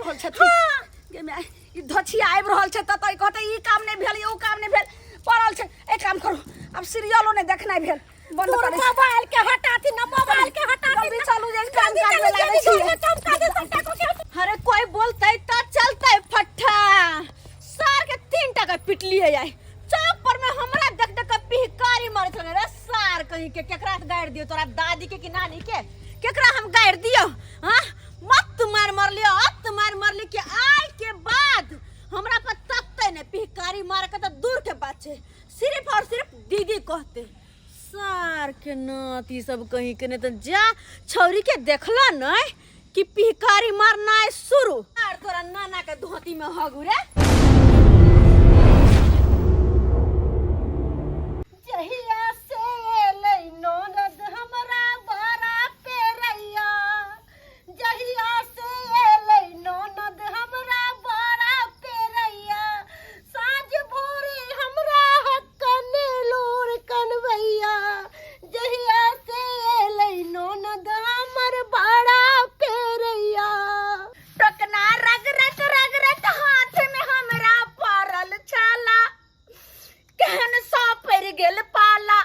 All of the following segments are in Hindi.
रहल छथिन गे मैं ई धछिया आबि रहल छै त कहते ई काम नहीं भेल ओ काम नहीं भेल पड़ल छै। एक काम करू अब सीरियलो नहीं देखनाइ भेल बंद कर दे। मोबाइल के हटाती ना मोबाइल के हटाती जल्दी चलू जे काम काज लागे छी। अरे कोई बोलते त चलते फट्टा सार के 3 टका पिटलिए जाय चौक पर में हमरा देख देख के पिहकारी मारत रहे रे सार कहीं के केकरा गाड़ दियो तोरा दादी के कि नानी के केकरा हम गाड़ दियो। हां मत मार लियो अत मार ली के आज के बाद हमरा पर तकते ने पिहकारी मार के त दूर के बात छै सिर्फ और सिर्फ दीदी कहते सार के नाती सब कहीं के ने त जा छौरी के देखला न कि पिहकारी मारना है शुरू और तोरा नाना के धोती में हगु रे जहिया से ले ननद हमरा बड़ा पेरैया जहिया से ले ननद हमरा बड़ा पेरैया साँझ भोरे हमरा हकने लोर कनवैया जहिया से ले ननद हमर बड़ा पेरैया टकना रग रग हाथ में हमरा पड़ल छाला केहन सा पड़ गेल पाला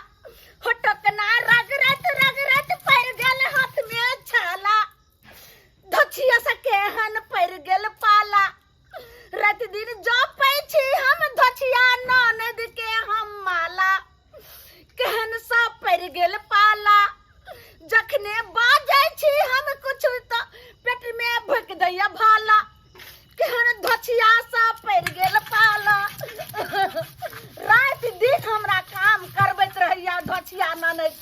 हो टकना रग रग पड़ गेल हाथ में छाला धछिया से केहन पड़ गेल पाला रात दिन जपै छी हम धछिया ननद के हम माला केहन सा पड़ गेल पाला जखने बाजै छी हम कुछ त पेट में भक दैया भाला केहन धछिया सा पड़ गेल पाला रात दिन हमरा काम करबैत रहैया धछिया ननद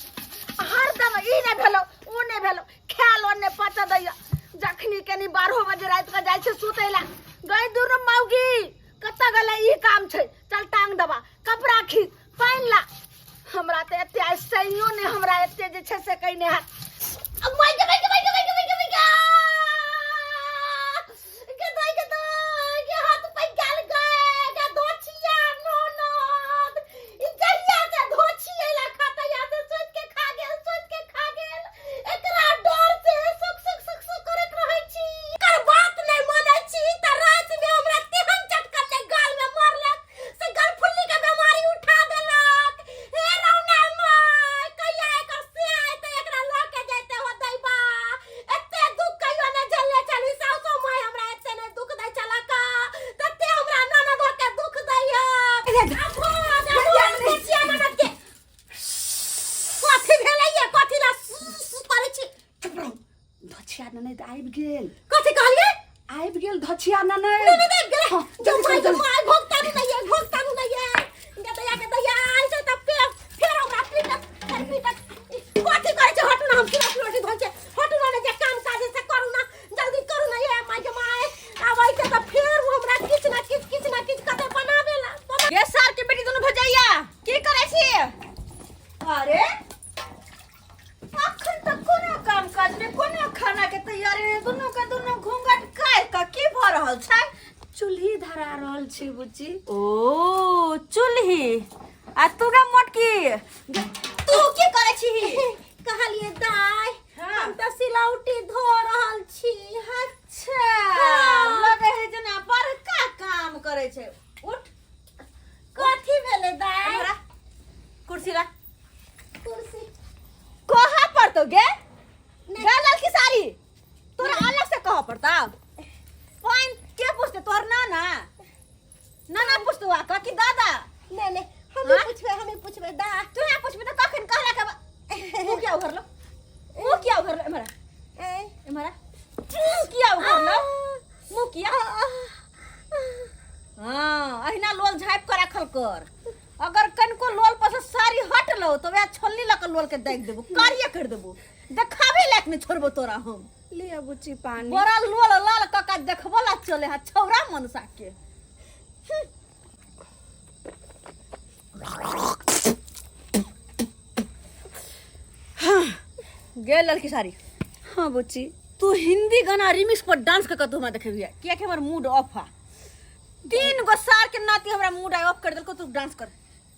हरदम ई नहीं भेलो ओ नहीं भेलो खेल ओने पचा दैया जखनी कनी 12 बजे रात के जाय छै सुतैला गई दूर मौगी कत गले ई काम छै चल टांग दबा कपड़ा खींच पहन ला हमरा त एते सहियो ने हमरा एते जे छै से कइने है अब माय के हाथ पे गल गए के धोछिया ननद ई जहिया से धोछिया खाता या से सोच के खा गेल एकरा डर से सुक करत रहै छी कर बात नहीं मानै छी त रात में हमरा तेहन चटका ले गाल में मारलक से गल फुल्ली के बीमारी उठा देलक हे रौना माय कहिया एकर से आय त एकरा ल के जाते हो दैबा एते दुख कहियो न झेले चली सासो माय हमरा एते न दुख दै चला का तते हमरा ननद के दुख दैया कथी भेलैया कथी ला करे छी चुप रहो धछिया ननद आबि गेल कथी कहलिए आबि गेल धछिया ननद आबि गेल जल्दी माय भोगतानु नहीं है के दैया आइ छै त फेर हमरा पीटत कथी करे छै हटू ना हम पूरा रोटी धोल छै हटू ना जे काम काज से करू ना जल्दी करू ना ये माय के माय आबै छै त फेर हमरा किछ ना किछ कते बनावेला ये सार के बेटी दोनों भजैया की करे छी अरे अखन तक कोनो काम काज ने कोनो खाना के तैयारी ने दोनों के दोनों घूंघट काय का की भ रहल छै चूल्ही धरा रहल छी बुच्ची ओ चूल्ही आ तू के मोटकी तू की करे छी कहलिए दाई हम त सिलौटी धो रहल छी अच्छा लगे है जना बड़का काम करे छै उठ कथी भेले दाई हमरा कुर्सी ला कुर्सी कहां पर तो गे गालल की सारी तोरा अलग से कहां पड़ता पॉइंट के पूछते तोर नाना पूछतो आ कि दादा नहीं हमें पूछबे दा तू है पूछबे त कखन कहला के वो क्या उघरलो हमारा क्या उघरलो मुंह किया हां अहिना लोल झाप कर रखल कर अगर कनको लोल पर से सारी हट लो तो वे छोलनी लक लोल के देख देबो कार्य कर देबो देखावे लायक ने छोड़बो तोरा हम ले बुच्ची पानी बड़ा लोल लाल कका देखबोला चले हा छौरा मनसा के गे लड़की सारी हाँ बुच्ची तू हिंदी गाना रिमिक्स पर डांस कर तू हमरा देखे किया के हमर मूड ऑफ है 3 गो सार के नाती हमरा मूड ऑफ कर देलको तू डांस कर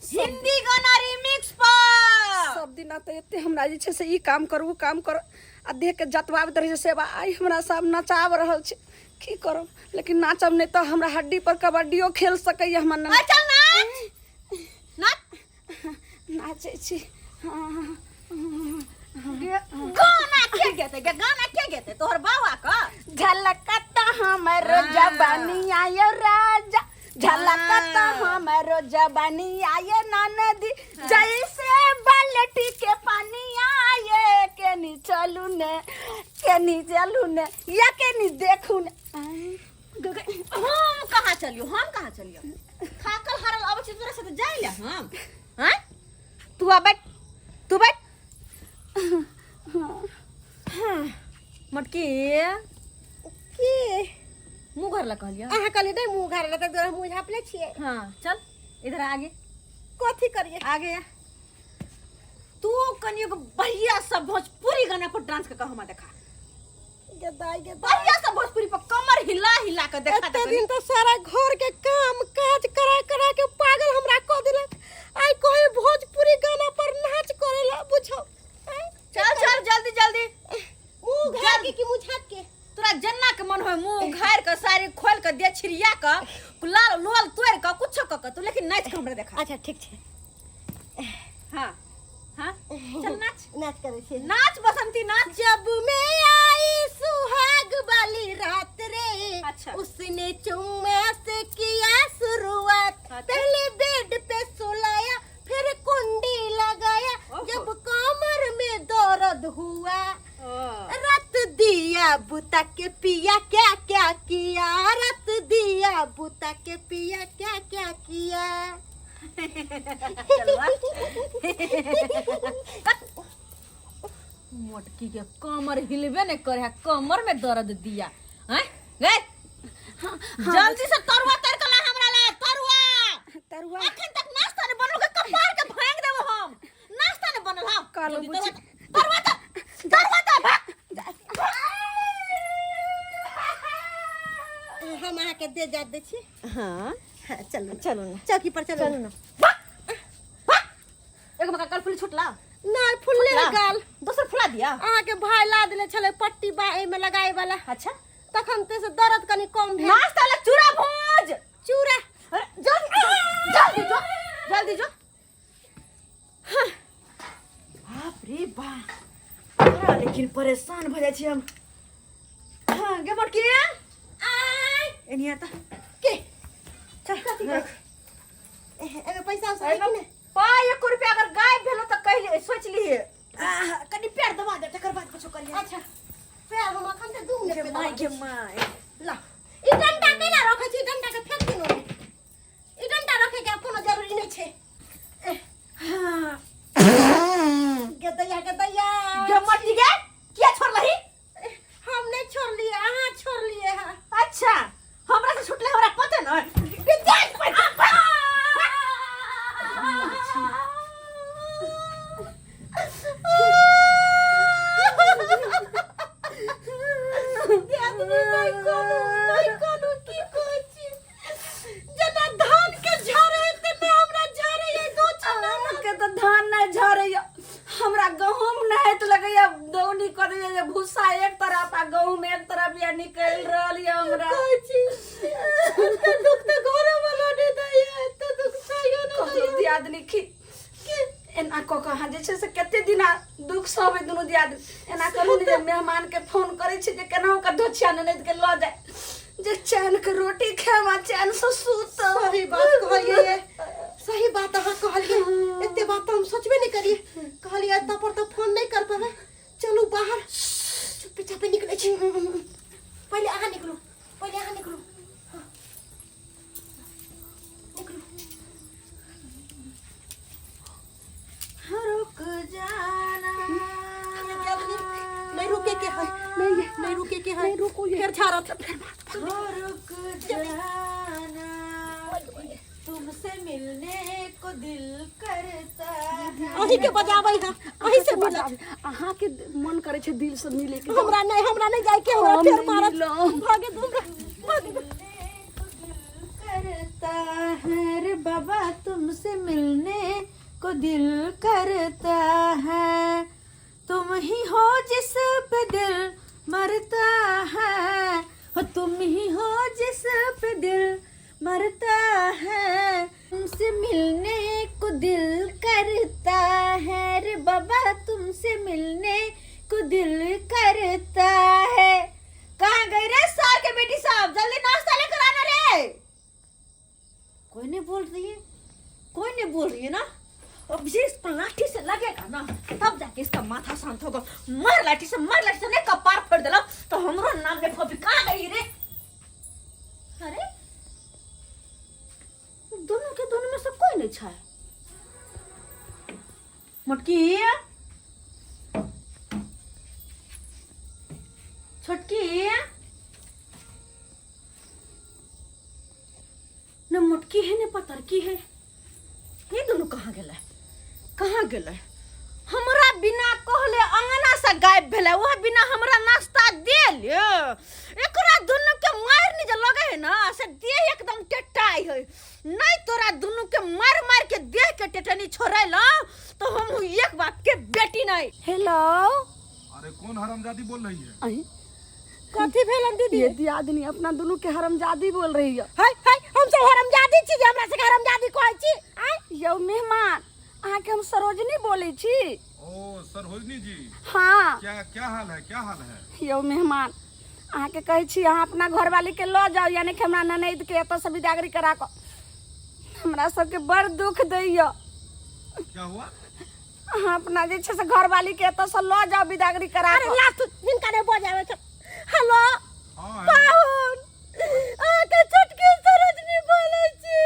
हिंदी गाना रिमिक्स पर सब दिन त एते हमरा जे छै से ई काम कर आ देख के जतवाब तरह से सेवा आई हमरा सब नचाब रहल छै की करब लेकिन नाचब नहीं तो हमरा हड्डी पर कबड्डियो खेल सकैया हमर ननद। चल नाच नाच नाचै छी। गाना के गेते तोहर बाबा का झलकता हमरो जवानी आयो राजा, झलकता हमरो जवानी आये ननदी, जैसे बाल्टी के पानी आये केनी चलू ने या केनी देखू ने। हम कहाँ चलियो थाकल हारल अब तोरा से जाइले हम हैं। तू बैठ मटकी की मुँह घर ला कहलिया अहाँ कहलिए नहीं मुँह घर ला त मुँह झापले छिए। हां चल इधर आगे कथी करिए आगे तू कनियो बढ़िया सब भोजपुरी गाना पर डांस के कहमा देखा बढ़िया सब भोजपुरी पर कमर हिला के देखा। इतने दिन तो सारा घर के काम काज करा के पागल हमरा क देलक। आई कोई भोजपुरी गाना पर नाच करेला बुझो। चल जल्दी मुंह घाट के मुंह झाप के तोरा जन्ना के मन होय मुंह घार के सारी खोल के दे छिरिया के लाल लोल तोड़ के कुछ क तू लेकिन नाच के हमरा देखा। अच्छा ठीक छे। हां चल नाच करे छे नाच बसंती नाच। जब मैं आई सुहाग वाली रात रे अच्छा। उसने चुम्मा से किया शुरुआत अच्छा। पहले बेड पे सुलाया फिर कुंडी लगाया जब कमर में दर्द हुआ रत दिया बुता के पिया क्या क्या किया रत दिया बुता के पिया क्या क्या किया। मोटकी के कमर हिलबे नहीं करे कमर में दर्द दिया हैं गे जल्दी से तरुआ तरकला हमरा ला तरुआ अखन तक नाश्ता नहीं बनल के कपार के भांग देबो हम नाश्ता नहीं बनल हां कालो तरुआ हम आके के दे जा दे छी। हां चलो ना चौकी पर चलो ना एक मका कल फूल छुटला नहीं फुल्ले गाल दूसर फुला दिया अहाँ के भाई ला देले छले पट्टी बाए में लगाए वाला। अच्छा तखन ते से दर्द कनी कम भेल नाश्ता ला चूरा भोज चूरा जल्दी जो बाप रे बा लेकिन परेशान भ जाय छी हम। हां गे मटकी आई एनिया त के चल एगो पैसा से कि ने पाई 1 रुपया अगर गायब भेलो त कहले सोच लीहे कनी पैर दबा दे तकर बाद कुछ करिए। अच्छा पैर हम अखन त दूम ने माय के माय ला ई डंडा केना रखे छी डंडा के फेंक दिनो ई डंडा रखे के कोनो जरूरी नहीं छे। हां के दैया के मटी गे किया छोड़लही हम नहीं छोड़ लिए अहाँ छोड़ लिए है। अच्छा हमरा से छुटले हमरा पता न हमरा गहूम नहीं तो लगैया दौनी करे भूसा एक तरफ आ गहूम एक तरफ या निकल रहल है हमरा दुख त घर वाला ने दैया त दुख सहियो न कहियो दियाद लिखी एना को कहा जे छै से कते दिन दुख सब दुनु दियाद एना करू जे मेहमान के फोन करे छै जे केना का धोछिया ने के ल जाय जे चैन के रोटी खावा चैन से सूत। सही बात कहिए सही बात अहाँ कहलिए एते बात हम सोचबे नहीं करिए कहलिए एत पर तो फोन नहीं कर पावे चलू बाहर चुपे चापे निकले छी पहले अहाँ निकलू रुक जाना नहीं रुके के है नहीं रुके के है फिर झाड़ा फिर रुक जाना तुमसे मिलने को दिल करता है। अही के बजाबै है अही से मिला अहाँ के मन करे छे दिल से मिले के हमरा नहीं जाय के हमरा फेर मारत भागे दूंगा करता है रे बाबा तुमसे मिलने को दिल करता है तुम ही हो जिस पे दिल मरता है हो तुम ही हो जिस पे दिल मरता है, तुमसे मिलने को दिल करता है रे बाबा, तुमसे मिलने को दिल करता है। कहाँ गए रे सार के बेटी साहब, जल्दी नाश्ता लेकर आना रे। कोई नहीं बोल रही है, कोई नहीं बोल रही है ना। अब ये इस पर लाठी से लगेगा ना तब जाके इसका माथा शांत होगा। मार लाठी से नहीं कपार फोड़ देला तो हमरो नाम ले फोबी। कहाँ गई रे? अरे दोनों में से कोई नहीं छाए। मुटकी, छोटकी न मुटकी है न पतरकी है, ये दोनों कहाँ गेला? कहाँ गेला? हमरा बिना कहले अंगना से गायब भेला, वह बिना हमरा नाश्ता दे ले। एकरा दोनों के मार नहीं जे लगे है ना से देह एकदम टेटाई है। नहीं तोरा दोनों के मार मार के देह के टेटनी छोड़ैला तो हम एक बात के बेटी नहीं। हेलो, अरे कौन हरामजादी बोल रही है? आई कथी भेलन दीदी? ये दियादनी अपना दोनों के हरामजादी बोल रही है। हाय हाय, हम सब हरामजादी छी जे हमरा से हरामजादी कहै छी? आय यौ मेहमान, अहाँ के हम सरोजनी बोले छी। ओ सरोजनी जी, हाँ क्या हाल है? क्या हाल है? यौ मेहमान, अहाँ के कहै छी अहाँ अपना घरवाली के लो जाओ, यानी कि हमरा ननद के एतऽ से विदागरी करा के। हमरा सबके बड़ दुख दैया। क्या हुआ? अहाँ अपना जे छै से घरवाली के एतऽ से लो जाओ विदागरी करा के। अरे लास्ट जिनका ने बजावे छ। हेलो हाँ पाहुन, आके छोटकी सरोजनी बोले छी।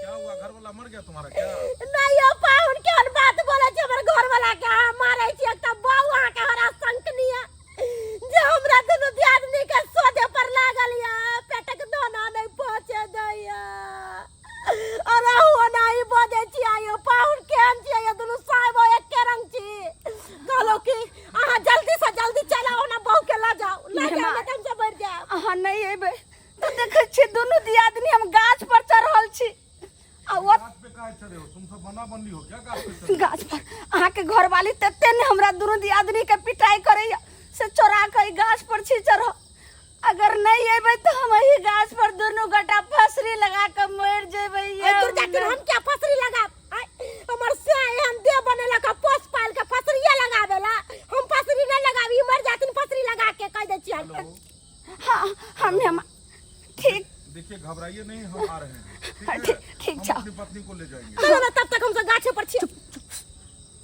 क्या हुआ? घर वाला मर गया तुम्हारा क्या? नहीं यो पाहुन केहन बात बोले छी? हमर घर वाला के मारे छी एकटा बाऊ अहाँ के हरा संकनिया जे हमरा दोनों दियादनी के सोदे पर लागल या, पेटक दाना नहीं पहुंचे दैया। अरे हो नहीं बजे छी। आयो पाहुन केहन छी? ये दोनों साहब एक के रंग छी। कहलो कि अहाँ जल्दी से जल्दी चलाओ ना, बहू के ला जाओ, ला जाओ ना, हम सब मर जाए। अहाँ नहीं एबे तो देखे छी दोनों दियादनी हम गाछ पर चढ़ल छी। आ वो गाछ पे काहे चढ़े हो? तुम सब बना बनली हो क्या गाछ पे चढ़े? गाछ पर अहाँ के घरवाली तते ने हमरा दोनों दियादनी के पिटाई करैया से चोरा के ई गाछ पर छी चढ़ो। अगर नहीं एबे तो हम ही गाछ पर दोनों गटा फसरी लगा के मर जेबै। ये दूर जाके हम क्या फसरी लगा? हमर से हम दे बनेला का पोस पाल के फसरिया लगावेला, हम फसरी नहीं लगावी, मर जातिन फसरी लगा के कह दे छी। हाँ हम ठीक। देखिए घबराइए नहीं, हम आ रहे हैं। हाँ, ठीक हम छा। अपनी पत्नी को ले जाएंगे। ना तब तक हम सब गाछे पर छी।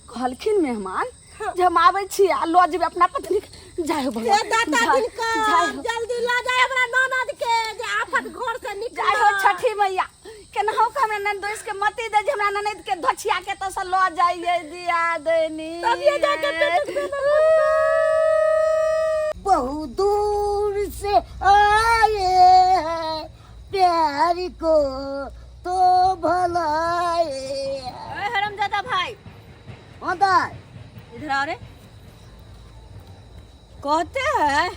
कहलखिन मेहमान जे हम आबै छी आ लो जेबै अपना पत्नी के। जाओ ए दाता दिन का जल्दी ला जाए हमरा ननद के जे आफत घर से निकल। जाओ छठी मैया केनाहु के हमरा ननदोस के मती दे जे हमरा ननद के धछिया के तो से लो जाइए दिया देनी। तब ये जाके बहुत दूर से आए हैं, प्यार को तो भलाए। ए हरामजादा भाई, होता इधर आ रे। कहते हैं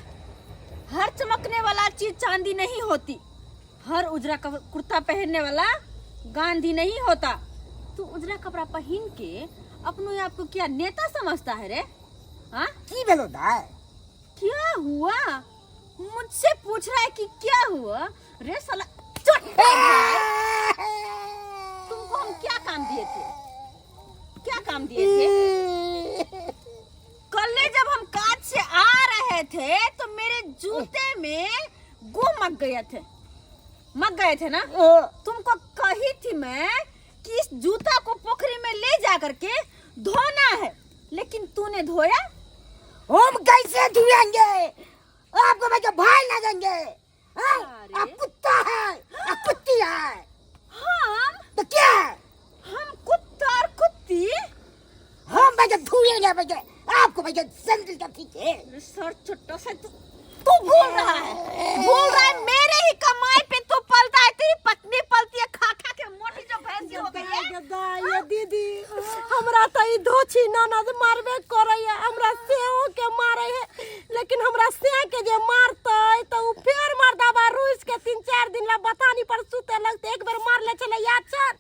हर चमकने वाला चीज चांदी नहीं होती, हर उजरा कुर्ता पहनने वाला गांधी नहीं होता। तू उजरा कपड़ा पहन के अपने आप को क्या नेता समझता है रे? हाँ की भेलो दाई? क्या हुआ? मुझसे पूछ रहा है कि क्या हुआ? रे साला तुमको हम क्या काम दिए थे? क्या काम दिए थे? कल जब हम काज से आ रहे थे तो मेरे जूते में गो मग गए थे ना। तुमको कही थी मैं कि इस जूता को पोखरी में ले जा करके धोना है, लेकिन तूने धोया? हम कैसे धुएंगे? आपको मैं भाई लगेंगे। आप कुत्ता है, आप कुत्ती है। हम तो क्या? हम कुत्ता और कुत्ती? हम मैं धुएंगे भैया आपको भैया सैंडल का खींचे। सर छोटा सा तू भूल रहा है मेरे ही कमाई पे तू पलता है, तेरी पत्नी पलती है खा खा के मोटी जो भैंस हो गई है। ये दीदी हमरा तो ई धोछी ननद मारबे करे है, हमरा सेहो के मारे है, लेकिन हमरा से के जे मारते तो उ फेर मार दबा रुइस के 3-4 दिन ला बतानी पर सुते लगते। एक बार मार ले चले याद छन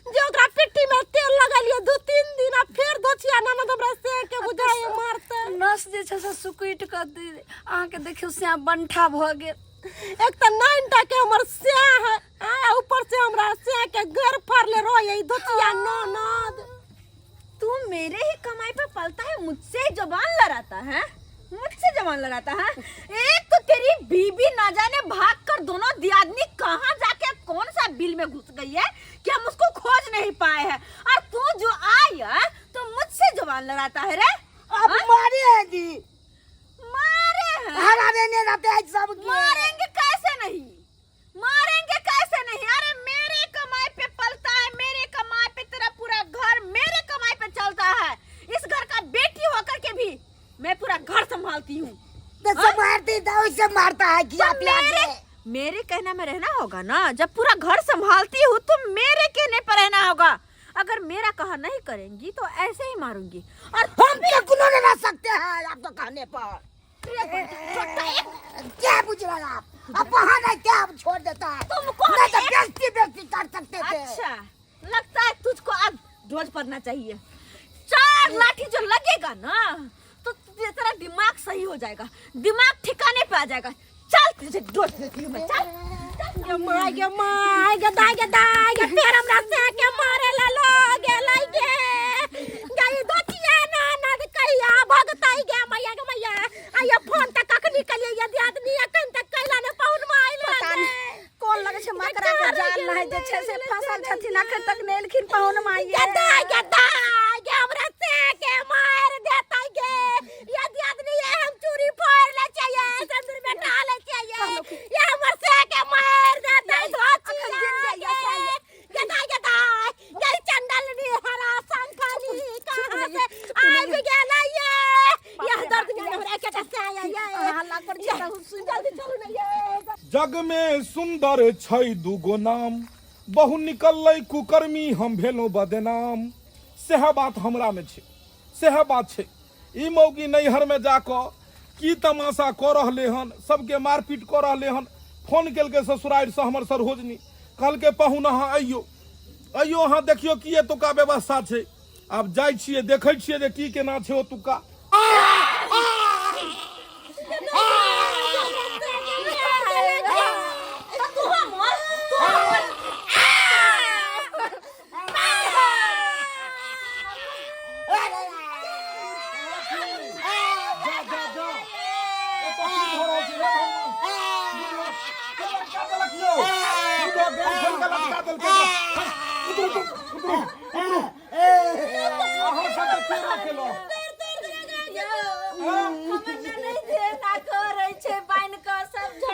जे ओकरा पिट्टी में तेल लगलियो 2-3 दिन आ फेर धोछिया ननद हमरा से के बुझाए मारते। नस जे छै से सुकुट क दे अहाँ के देखियो से बंठा भ गेल। एक तो नाइनटा के हमर से है ऊपर से हमरा से के घर फरले रोए धोतिया ननद। तू मेरे ही कमाई पे पलता है, मुझसे ही जुबान लड़ाता है, मुझसे जुबान लड़ाता है। एक तो तेरी बीबी ना जाने भाग कर दोनों दियादनी कहाँ जाके कौन सा बिल में घुस गई है कि हम उसको खोज नहीं पाए हैं, और तू जो आई है तो मुझसे जुबान लड़ाता है रे। अब मारेगी मारे हैं? हमारे ने रहते हैं सब मारेंगे कैसे नहीं, मारेंगे कैसे नहीं। अरे मेरे कमाई पे पलता है, मेरे कमाई पे तेरा पूरा घर मेरे कमाई पे चलता है। इस घर का बेटी होकर के भी मैं पूरा घर संभालती हूँ। तो मारती था उससे मारता है क्या मेरे कहने में रहना होगा ना। जब पूरा घर संभालती हूँ तो मेरे कहने पर रहना होगा। अगर मेरा कहा नहीं करेंगी तो ऐसे ही मारूंगी। और हम क्या गुनो ले सकते हैं आप तो कहने पर क्या पूछ रहे हैं आप बहाना क्या आप छोड़ देता है तुमको नहीं तो बेइज्जती कर सकते थे। अच्छा लगता है तुझको अब डोज पड़ना चाहिए। 4 लाठी जो लगेगा ना तो तेरा दिमाग सही हो जाएगा, दिमाग ठिकाने पे आ जाएगा। चल तुझे डोज देती हूँ मैं। चल माय गदाई फिर हमरा से के मारे ला लोगे लागे गई दोतिया ननद कहिया भगताई गे मैया गे मैया आया फोन तक कख निकलिए यदि आदमी अखन तक कैला ने पाउन में आइल पता नहीं कौन लगे छे मकरा के जाल न है जे छे से फसल छथिन अखन तक नेलखिन पाउन में आइए। गदाई गे हमरा से के मार देता गे यदि आदमी हम चूरी फोड़ ले चाहिए संदूर में डाल ले चाहिए ये हमर से के मार देता धोतिया गदाई गई चंदलनी हरा संखाली कहां से आ गेला ये दर्द नहीं हमरा के से आया ये हल्ला कर दिया जल्दी चलो ना ये। जग में सुंदर छै दुगो नाम, बहु निकललै कुकर्मी हम भेलो बदनाम। सेह बात हमरा में छै, सेह बात छै। ई मौगी नैहर में जाकर की तमाशा कऽ रहले हन, सबके मारपीट कऽ रहले हन। फोन केलकै ससुरारि से हमर सरोजनी, कहलकै पाहुन अहाँ अइयो अइयो अहाँ देखियो की एतुका व्यवस्था छै। आब जाइ छियै देखै छियै जे की केना छै ओतुका।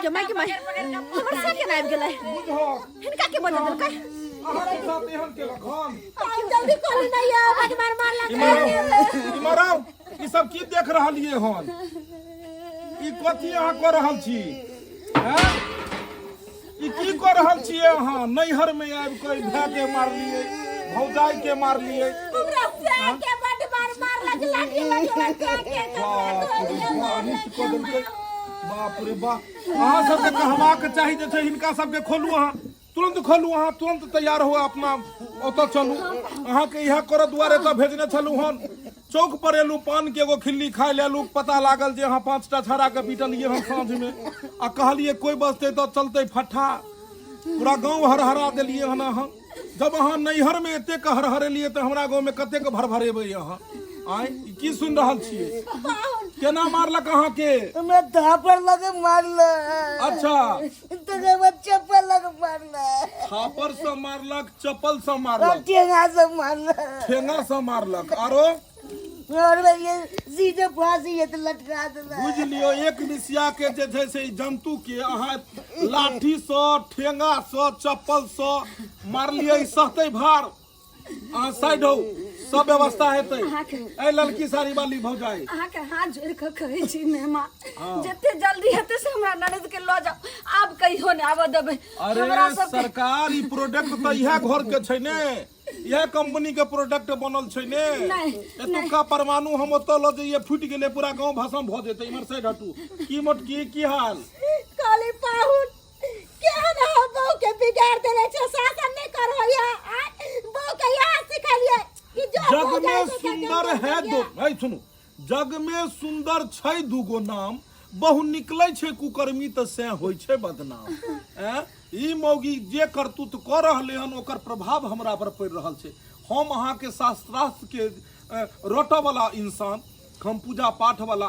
जमाई के माई हमर से के नाइब गेलै हिनका के बजा देलकै। अहाँ साथ एहन केलक हन जल्दी कर ना ये भगवान मार लगा इमराव ई सब की देख रहलिए हन? ई कथी अहाँ कऽ रहल छी? हैं ई की कऽ रहल छियै अहाँ? नैहर में आबि कऽ भाय के मारलिए, भौजाई के मारलिए। हमरा से के बड़ मार लागी बाप रे बाप। अहाँ सबके कहबाक चाही जे छै हिनका सबके खोलू, अहाँ तुरंत खोलू, अहाँ तुरंत तैयार हो अपना ओतऽ चलू। अहाँके इएह करऽ दुआरे तऽ भेजने छलू हन। चौक पर एलू पान के एगो खिल्ली खाय लेलू, पता लागल जे अहाँ 5टा छड़ा के पीटलिए हन साँझ में, आ कहलिए कोई बचते तो चलते फट्ठा। पूरा गाँव हरहरा देलिए हन अहाँ। जब अहाँ नैहर में एतेक हरहरेलिए तऽ हमरा गाँव में कतेक भरभरेबै अहाँ? आय की सुन रहल छियै? केना मारलक अहाँ के? मैं थापर लगे मारला। अच्छा तोरे बच्चे पर लगे मारला, थापर से मारलक, चप्पल से मारलक, ठेंगा से मारला, ठेंगा से मारलक, आरो और ये सीधे फांसी ये तो लटका देला। बुझ लियो एक निसिया के जे छै से जंतु के अहाँ लाठी से, ठेंगा से, चप्पल से मारलिए, सहते भार। अहाँ साइड हो, सब व्यवस्था हेतै। ए लड़की साड़ी वाली भौजाई अहाँ के हाथ जोड़ के कहै छी मेहमा जते जल्दी हेतै से हमरा ननद के ल जाओ। आब कहियो ने आबो देबै हमरा अरे सब। सरकार ई प्रोडक्ट तऽ इएह घर के छै ने, इएह कंपनी के प्रोडक्ट बनल छै ने। एतुका परमाणु हम ओतऽ लऽ जइए फूटि गेलै, पूरा गाँव भस्म भऽ जेतै। इमहर साइड हटू। की मोटकी की हाल? काली पाहुन केहन हो बहू के बिगाड़ देले छै, शासन नहीं करो या बहू के यहाँ सिखलिए कि जो जग हो में जाए तो सुंदर है दो, सुनू, जग में सुंदर छै दुगो नाम, बहु निकले छे कुकर्मी त से होय छे बदनाम। ई मौगी जे करतूत क रहले हन ओकर प्रभाव हमरा पर पड़ रहल छे। हम अहाँ के शास्त्रार्थ के रोट वाला इंसान, हम पूजा पाठ वाला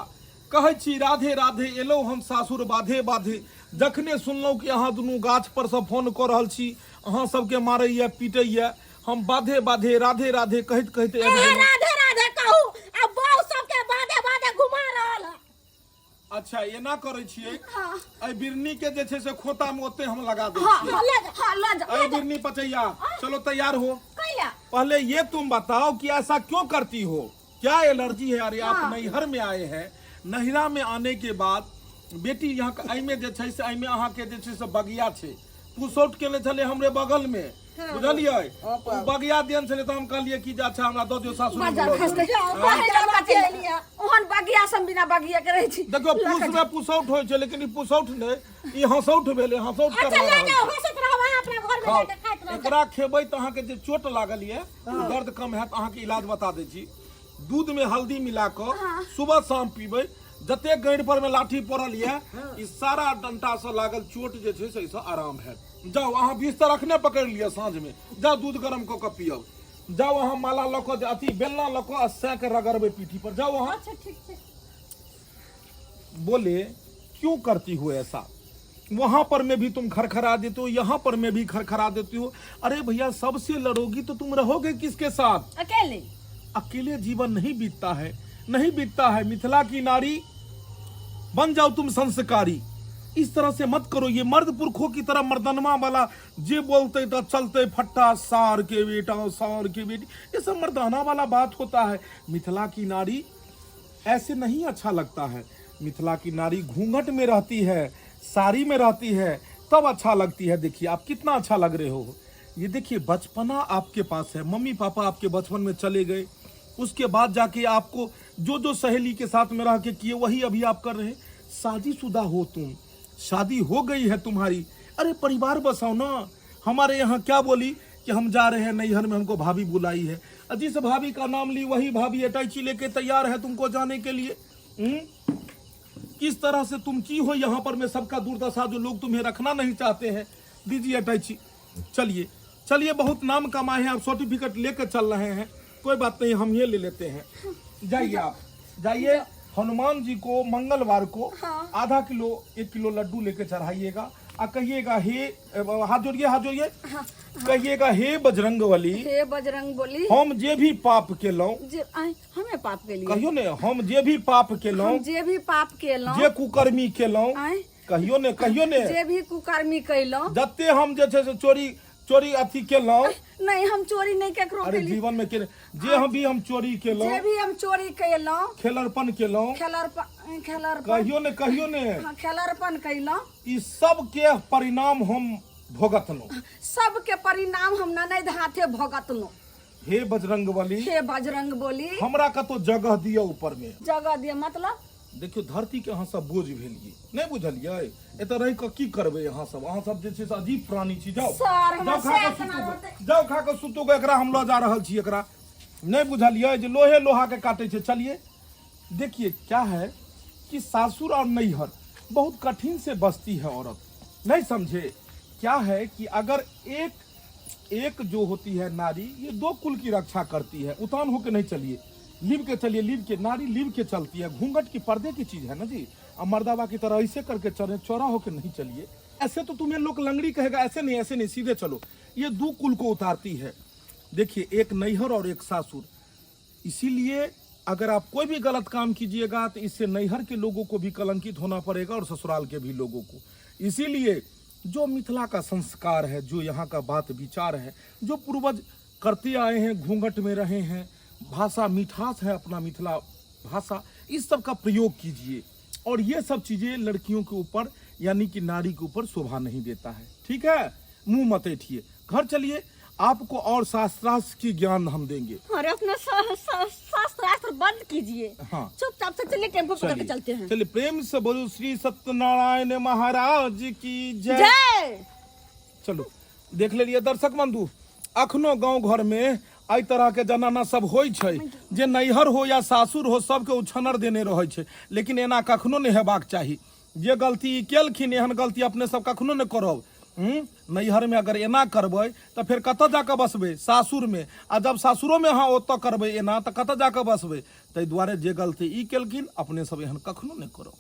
कहै छी राधे राधे एलो हम सासुर बाधे बाधे। जखने सुनलहुँ कि अहाँ दुनू गाछ पर से फोन कऽ रहल छी, अहाँ सबके मारैया पीटैया, हम बाधे बाधे राधे राधे कहैत कहैत राधे राधे कहू आ बहु सबके बाधे बाधे घुमा रहल है। अच्छा एना करै छियै, ऐ बिरनी के जे छै से खोता में ओते हम लगा दै हाँ, छियै। ले जा। ऐ बिरनी पचैया चलो तैयार हो। कैला पहले ये तुम बताओ कि ऐसा क्यों करती हो, क्या एलर्जी है? अरे आप नैहर में आए हैं, नैहरा में आने के बाद बेटी यहाँ एहिमे जे छै से एहिमे अहाँ के जे छै से बगिया छै, पुसौट केले छले हमरे बगल में, बुझलियै? बगिया देन छले तो हम कहलिए कि अच्छा हमरा दऽ दियौ सासुर में। ओहन बगिया सब बिना बगिया के रहै छी। देखो पुस में पुसौट होय छै, लेकिन ई पुसौट नै, ई हसौट भेले, हसौट कर अच्छा ले जाओ, हंसत रहबै अपना घर में जाके खाइत रहबै। एकरा खेबै त अहाँ के जे चोट लागल ये, दर्द कम हैत। अहाँ के इलाज बता दै छी। दूध में हल्दी मिला क सुबह शाम पीबै, जते गैंड पर में लाठी पड़ल ये, ई सारा डंटा से लागल चोट जे छै से आराम है। जाओ अहाँ बिस्तर अखने पकड़ लिया, साँझ में जाओ दूध गरम क के पियब। जाओ अहाँ माला ल के अथी बेलना ल के से के रगड़बै पीठी पर। जाओ अहाँ। अच्छा ठीक है। बोले क्यों करती हो ऐसा? वहां पर में भी तुम खरखरा देते हो, यहाँ पर में भी खरखरा देती हो। अरे भैया सबसे लड़ोगी तो तुम रहोगे किसके साथ? अकेले। अकेले जीवन नहीं बीतता है, नहीं बीतता है। मिथिला की नारी बन जाओ तुम संस्कारी। इस तरह से मत करो। ये मर्द पुरखों की तरह मर्दनमा वाला जे बोलते तो चलते फट्टा सार के बेटा सार के बेटी, ये सब मर्दाना वाला बात होता है। मिथिला की नारी ऐसे नहीं अच्छा लगता है। मिथिला की नारी घूंघट में रहती है, साड़ी में रहती है, तब अच्छा लगती है। देखिए आप कितना अच्छा लग रहे हो। ये देखिए बचपना आपके पास है, मम्मी पापा आपके बचपन में चले गए, उसके बाद जाके आपको जो जो सहेली के साथ में रह के किए वही अभी आप कर रहे हैं। शादीशुदा हो तुम, शादी हो गई है तुम्हारी, अरे परिवार बसाओ ना। हमारे यहाँ क्या बोली कि हम जा रहे हैं नैहर में, हमको भाभी बुलाई है। जिस भाभी का नाम ली वही भाभी अटैची लेके तैयार है तुमको जाने के लिए। किस तरह से तुम की हो यहाँ पर में सबका दुर्दशा, जो लोग तुम्हें रखना नहीं चाहते हैं। दीजिए अटैची, चलिए चलिए, बहुत नाम कमाए हैं आप, सर्टिफिकेट लेकर चल रहे हैं, कोई बात नहीं हम ये ले लेते हैं। जाइए आप, जाइए हनुमान जी को मंगलवार को आधा किलो 1 किलो लड्डू लेके चढ़ाइएगा और कहिएगा हे, हाथ जोड़िए हाथ जोड़िए, कहिएगा हे बजरंग बली, हे बजरंग बली, हम जे भी पाप केलौं, हमें पाप के लिए कहियो ने, हम जे भी पाप केलौं, जे भी पाप केलौं, जे कुकर्मी केलौं, कहियो ने, कहियो ने, जे भी कुकर्मी केलौं, जते हम जे छै से चोरी अथी केलौं, नहीं हम चोरी नहीं केकरो अरे केली, जीवन में के जे हम चोरी केलौं, जे भी हम चोरी केलौं, खेलरपन केलौं, कहियो ने, कहियो ने, खेलरपन केलौं, ई सब के परिणाम हम भोगतलौं, सब के परिणाम हम ननद हाथे भोगतलौं। हे बजरंग बली, हे बजरंग बली, हमरा कतो जगह दियो ऊपर में, जगह दिए मतलब देखियो धरती के अहाँ सब बोझ भेलिए, नहीं बुझलिए? एतऽ रहि कऽ की करबै अहाँ सब जे छै से अजीब प्राणी छी। जाओ जाओ खा के सुतू, एकरा हम लऽ जा रहल छी, एकरा नहीं बुझलिए जे लोहे लोहा के काटे छै। चलिए देखिए क्या है कि सासुर और नैहर बहुत कठिन से बसती है औरत, नहीं समझे? क्या है कि अगर एक जो होती है नारी, ये 2 कुल की रक्षा करती है। उतान होके नहीं चलिए, लीव के चलिए, लीव के, नारी लीव के चलती है। घूंघट की पर्दे की चीज है ना जी। अब मर्दावा की तरह ऐसे करके चले, चौरा होके नहीं चलिए। ऐसे तो तुम्हें लोग लंगड़ी कहेगा, ऐसे नहीं सीधे चलो। ये 2 कुल को उतारती है। देखिए एक नैहर और एक सासुर, इसीलिए अगर आप कोई भी गलत काम कीजिएगा तो इससे नैहर के लोगों को भी कलंकित होना पड़ेगा और ससुराल के भी लोगों को। इसीलिए जो मिथिला का संस्कार है, जो यहाँ का बात विचार है, जो पूर्वज करते आए हैं, घूंघट में रहे हैं, भाषा मिठास है अपना मिथिला भाषा, इस सब का प्रयोग कीजिए। और ये सब चीजें लड़कियों के ऊपर यानी कि नारी के ऊपर शोभा नहीं देता है, ठीक है? मुंह मत ऐठिए, घर चलिए, आपको और शास्त्रार्थ की ज्ञान हम देंगे। अरे अपना शास्त्रार्थ बंद कीजिए, हाँ चुपचाप से चलिए, टेम्पो पकड़ के चलते हैं। चलिए प्रेम से बोलो श्री सत्यनारायण महाराज की जय। जय। चलो देख ले दर्शक बंधु, अखनो गांव घर में एहि तरह के जनाना सब होइ छै जे नैहर हो या सासुर हो सबके उछनर देने रहै छै, लेकिन एना कखनो नहीं हेबाक चाही। जे गलती केलखिन एहन गलती अपने सब कखनो नहीं करब। नैहर में अगर एना करबै तो फिर कतऽ जाके बसबै? सासुर में। आ जब सासुरो में अहाँ ओतऽ करबै एना तऽ कतऽ जाके बसबै? ताहि दुआरे जे गलती ई केलखिन अपने सब एहन कखनो नहीं करब।